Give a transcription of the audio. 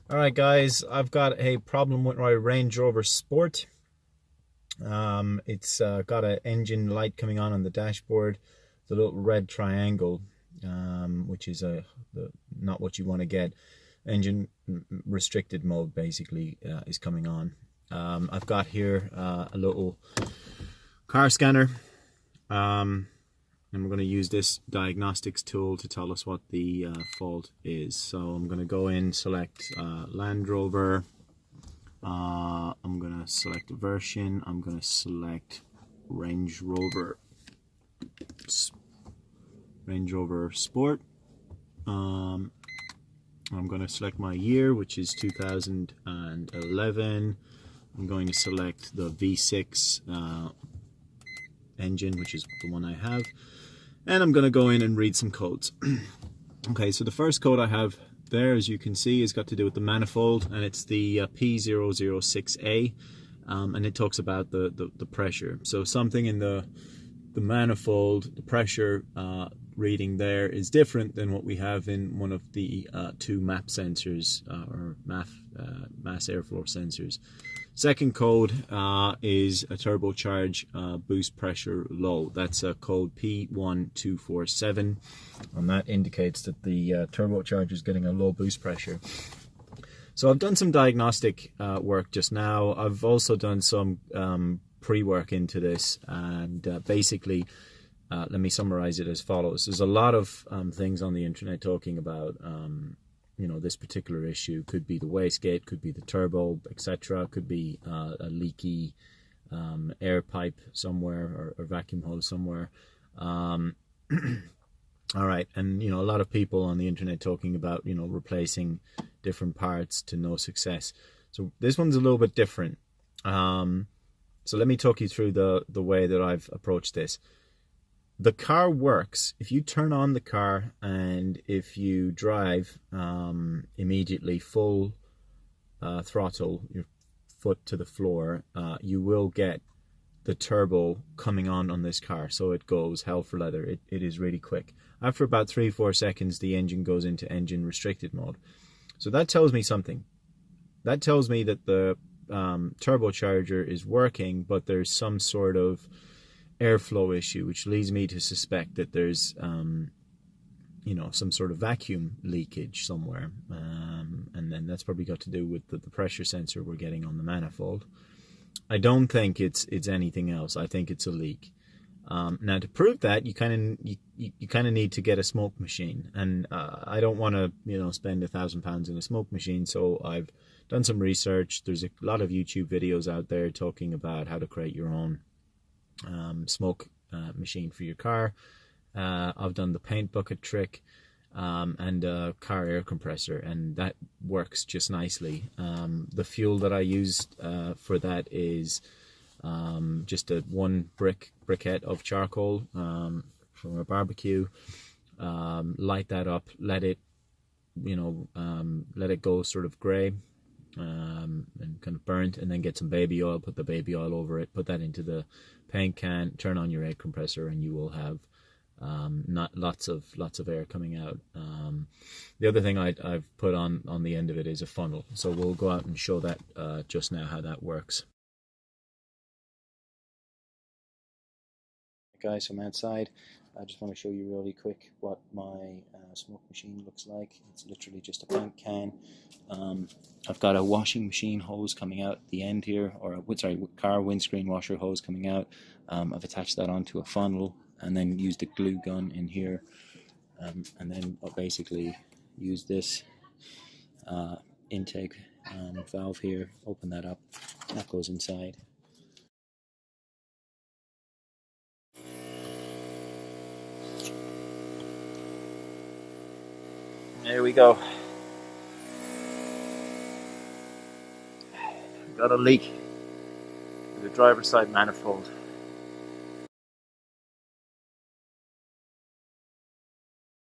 Alright guys, I've got a problem with my Range Rover Sport. It's got an engine light coming on the dashboard, the little red triangle, which is not what you want to get. Engine restricted mode basically is coming on. I've got here a little car scanner, and we're going to use this Diagnostics tool to tell us what the fault is. So I'm going to go in, select Land Rover. I'm going to select a version. I'm going to select Range Rover Sport. I'm going to select my year, which is 2011. I'm going to select the V6 engine, which is the one I have, and I'm going to go in and read some codes. Okay, so the first code I have there, as you can see, has got to do with the manifold, and it's the P006A, and it talks about the pressure. So something in the manifold, the pressure reading there is different than what we have in one of the two MAP sensors, or mass airflow sensors. Second code is a turbocharge boost pressure low. That's a code P1247, and that indicates that the turbocharger is getting a low boost pressure. So I've done some diagnostic work just now. I've also done some pre-work into this, and basically let me summarize it as follows. There's a lot of things on the internet talking about you know, this particular issue. Could be the wastegate, could be the turbo, etc. Could be a leaky air pipe somewhere, or vacuum hose somewhere. All right, and you know, a lot of people on the internet talking about, you know, replacing different parts to no success. So this one's a little bit different. So let me talk you through the way that I've approached this. The car works if you turn on the car, and if you drive immediately full throttle, your foot to the floor, you will get the turbo coming on this car. So it goes hell for leather. It is really quick. After about 3-4 seconds, the engine goes into engine restricted mode. So that tells me something. That tells me that the turbocharger is working, but there's some sort of airflow issue, which leads me to suspect that there's you know, some sort of vacuum leakage somewhere, and then that's probably got to do with the pressure sensor we're getting on the manifold. I don't think it's anything else. I think it's a leak. Now, to prove that, you kind of need to get a smoke machine, and I don't want to, you know, spend £1,000 in a smoke machine. So I've done some research. There's a lot of YouTube videos out there talking about how to create your own smoke machine for your car. I've done the paint bucket trick, and a car air compressor, and that works just nicely. The fuel that I used for that is just one briquette of charcoal from a barbecue. Light that up, let it, you know, let it go sort of gray, and kind of burnt, and then get some baby oil, put the baby oil over it, put that into the paint can, turn on your air compressor, and you will have not lots of air coming out. The other thing I've put on the end of it is a funnel, so we'll go out and show that just now, how that works. Guys, from outside, I just want to show you really quick what my smoke machine looks like. It's literally just a paint can. I've got a washing machine hose coming out at the end here, or car windscreen washer hose coming out. I've attached that onto a funnel, and then used a glue gun in here, and then I'll basically use this intake valve here, open that up, that goes inside. There we go. Got a leak with the driver's side manifold.